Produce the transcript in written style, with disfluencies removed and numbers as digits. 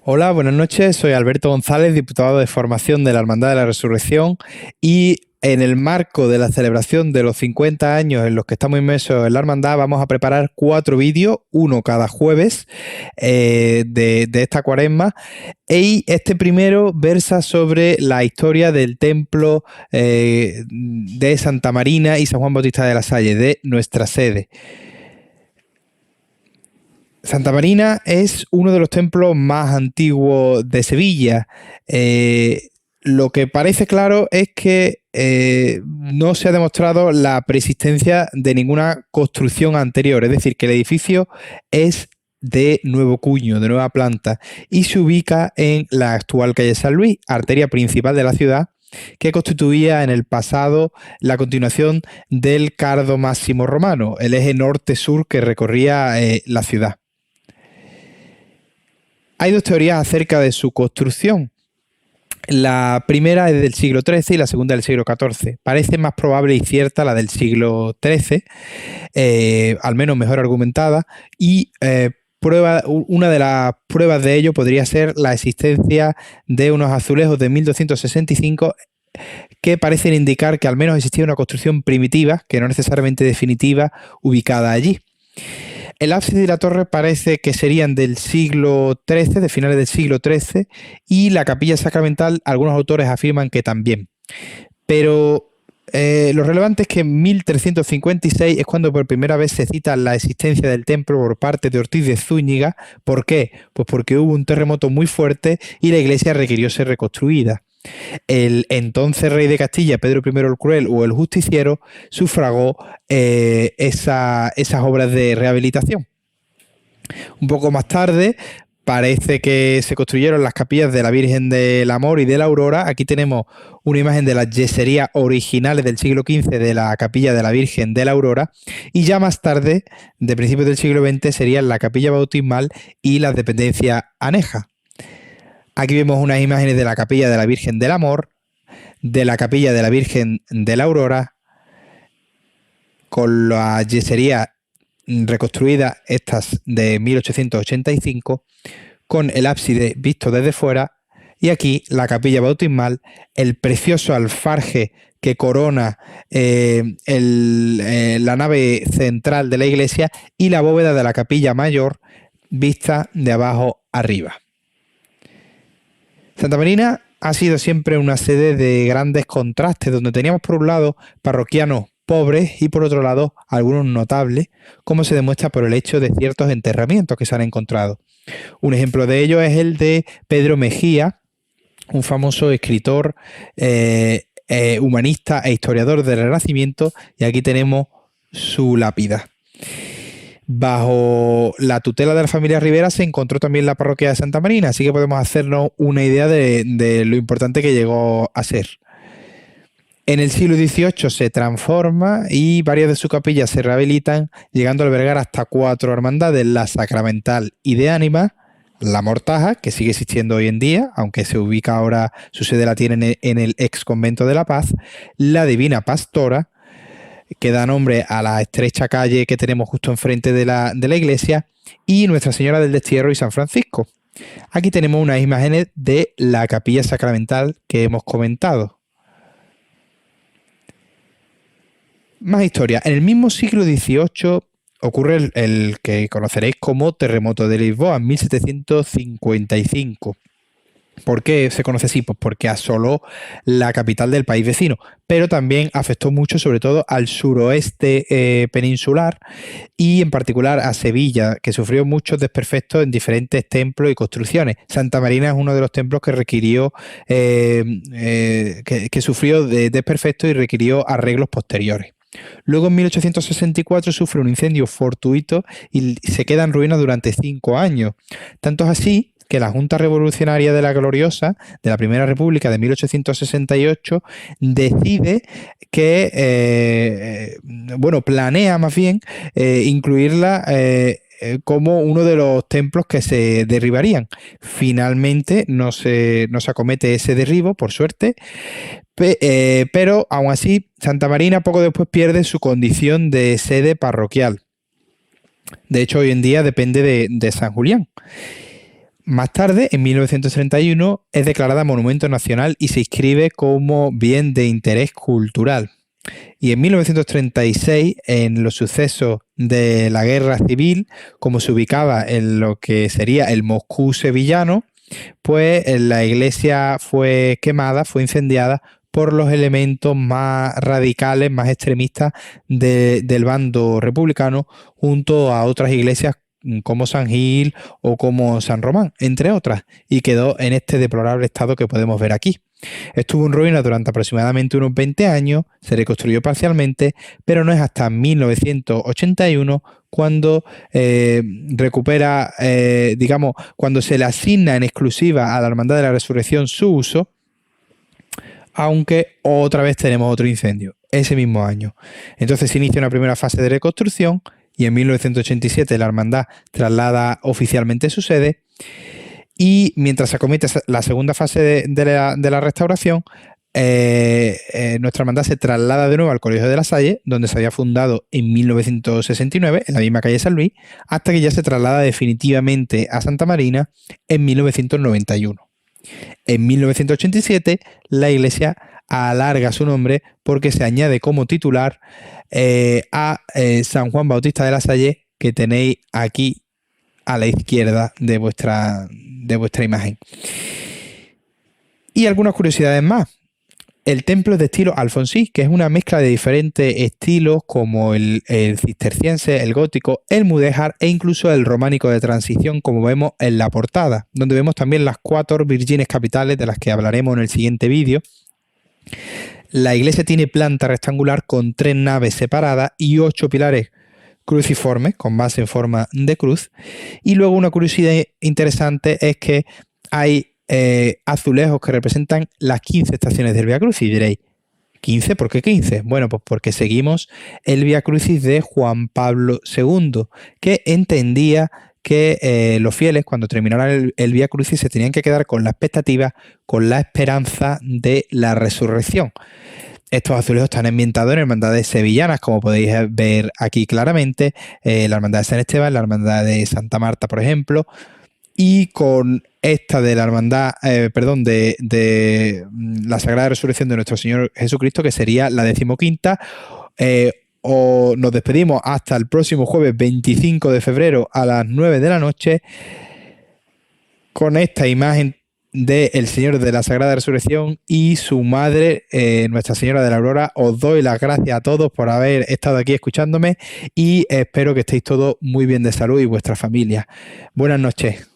Hola, buenas noches. Soy Alberto González, diputado de formación de la Hermandad de la Resurrección, y en el marco de la celebración de los 50 años en los que estamos inmersos en la Hermandad, vamos a preparar 4 vídeos, uno cada jueves de esta cuaresma. Y este primero versa sobre la historia del templo de Santa Marina y San Juan Bautista de la Salle, de nuestra sede. Santa Marina es uno de los templos más antiguos de Sevilla. Lo que parece claro es que no se ha demostrado la persistencia de ninguna construcción anterior, es decir, que el edificio es de nuevo cuño, de nueva planta, y se ubica en la actual calle San Luis, arteria principal de la ciudad, que constituía en el pasado la continuación del Cardo Máximo Romano, el eje norte-sur que recorría la ciudad. Hay dos teorías acerca de su construcción. La primera es del siglo XIII y la segunda del siglo XIV. Parece más probable y cierta la del siglo XIII, al menos mejor argumentada, y una de las pruebas de ello podría ser la existencia de unos azulejos de 1265 que parecen indicar que al menos existía una construcción primitiva, que no necesariamente definitiva, ubicada allí. El ábside y la torre parece que serían del siglo XIII, de finales del siglo XIII, y la capilla sacramental, algunos autores afirman que también. Pero lo relevante es que en 1356 es cuando por primera vez se cita la existencia del templo por parte de Ortiz de Zúñiga. ¿Por qué? Pues porque hubo un terremoto muy fuerte y la iglesia requirió ser reconstruida. El entonces rey de Castilla, Pedro I el Cruel o el Justiciero, sufragó esas obras de rehabilitación. Un poco más tarde parece que se construyeron las capillas de la Virgen del Amor y de la Aurora. Aquí tenemos una imagen de las yeserías originales del siglo XV de la capilla de la Virgen de la Aurora, y ya más tarde, de principios del siglo XX, serían la capilla bautismal y las dependencias anejas. Aquí vemos unas imágenes de la capilla de la Virgen del Amor, de la capilla de la Virgen de la Aurora, con las yeserías reconstruidas, estas de 1885, con el ábside visto desde fuera, y aquí la capilla bautismal, el precioso alfarje que corona la nave central de la iglesia, y la bóveda de la capilla mayor vista de abajo arriba. Santa Marina ha sido siempre una sede de grandes contrastes, donde teníamos por un lado parroquianos pobres y por otro lado algunos notables, como se demuestra por el hecho de ciertos enterramientos que se han encontrado. Un ejemplo de ello es el de Pedro Mejía, un famoso escritor, humanista e historiador del Renacimiento, y aquí tenemos su lápida. Bajo la tutela de la familia Rivera se encontró también la parroquia de Santa Marina, así que podemos hacernos una idea de lo importante que llegó a ser. En el siglo XVIII se transforma y varias de sus capillas se rehabilitan, llegando a albergar hasta 4 hermandades: la Sacramental y de Ánimas, la Mortaja, que sigue existiendo hoy en día, aunque se ubica ahora, su sede la tiene en el ex convento de la Paz, la Divina Pastora, que da nombre a la estrecha calle que tenemos justo enfrente de la iglesia, y Nuestra Señora del Destierro y San Francisco. Aquí tenemos unas imágenes de la capilla sacramental que hemos comentado. Más historia. En el mismo siglo XVIII ocurre el que conoceréis como terremoto de Lisboa, en 1755. ¿Por qué se conoce así? Pues porque asoló la capital del país vecino, pero también afectó mucho, sobre todo al suroeste peninsular, y en particular a Sevilla, que sufrió muchos desperfectos en diferentes templos y construcciones. Santa Marina es uno de los templos que requirió, que sufrió de desperfectos y requirió arreglos posteriores. Luego en 1864 sufre un incendio fortuito y se queda en ruinas durante 5 años. Tanto es así que la Junta Revolucionaria de la Gloriosa, de la Primera República de 1868, decide que, planea más bien incluirla como uno de los templos que se derribarían. Finalmente no se acomete ese derribo, por suerte, pero aún así Santa Marina poco después pierde su condición de sede parroquial. De hecho, hoy en día depende de San Julián. Más tarde, en 1931, es declarada Monumento Nacional y se inscribe como Bien de Interés Cultural. Y en 1936, en los sucesos de la Guerra Civil, como se ubicaba en lo que sería el Moscú sevillano, pues la iglesia fue quemada, fue incendiada por los elementos más radicales, más extremistas del bando republicano, junto a otras iglesias como San Gil o como San Román, entre otras, y quedó en este deplorable estado que podemos ver aquí. Estuvo en ruinas durante aproximadamente unos 20 años, se reconstruyó parcialmente, pero no es hasta 1981 cuando recupera, digamos, cuando se le asigna en exclusiva a la Hermandad de la Resurrección su uso, aunque otra vez tenemos otro incendio, ese mismo año. Entonces se inicia una primera fase de reconstrucción y en 1987 la hermandad traslada oficialmente su sede y mientras se acomete la segunda fase de la restauración, nuestra hermandad se traslada de nuevo al Colegio de la Salle, donde se había fundado en 1969, en la misma calle San Luis, hasta que ya se traslada definitivamente a Santa Marina en 1991. En 1987, la iglesia alarga su nombre porque se añade como titular a San Juan Bautista de la Salle, que tenéis aquí a la izquierda de vuestra imagen. Y algunas curiosidades más. El templo es de estilo alfonsí, que es una mezcla de diferentes estilos como el cisterciense, el gótico, el mudéjar e incluso el románico de transición, como vemos en la portada, donde vemos también las 4 vírgenes capitales de las que hablaremos en el siguiente vídeo. La iglesia tiene planta rectangular con 3 naves separadas y 8 pilares cruciformes con base en forma de cruz. Y luego una curiosidad interesante es que hay azulejos que representan las 15 estaciones del Vía Crucis. Y diréis, ¿15? ¿Por qué 15? Bueno, pues porque seguimos el Vía Crucis de Juan Pablo II, que entendía que los fieles, cuando terminaran el Vía Crucis, se tenían que quedar con la expectativa, con la esperanza de la resurrección. Estos azulejos están ambientados en hermandades sevillanas, como podéis ver aquí claramente, la hermandad de San Esteban, la hermandad de Santa Marta, por ejemplo, y con esta de la hermandad, de la Sagrada Resurrección de nuestro Señor Jesucristo, que sería la 15ª. Nos despedimos hasta el próximo jueves 25 de febrero a las 9 de la noche con esta imagen del Señor de la Sagrada Resurrección y su madre, Nuestra Señora de la Aurora. Os doy las gracias a todos por haber estado aquí escuchándome y espero que estéis todos muy bien de salud y vuestra familia. Buenas noches.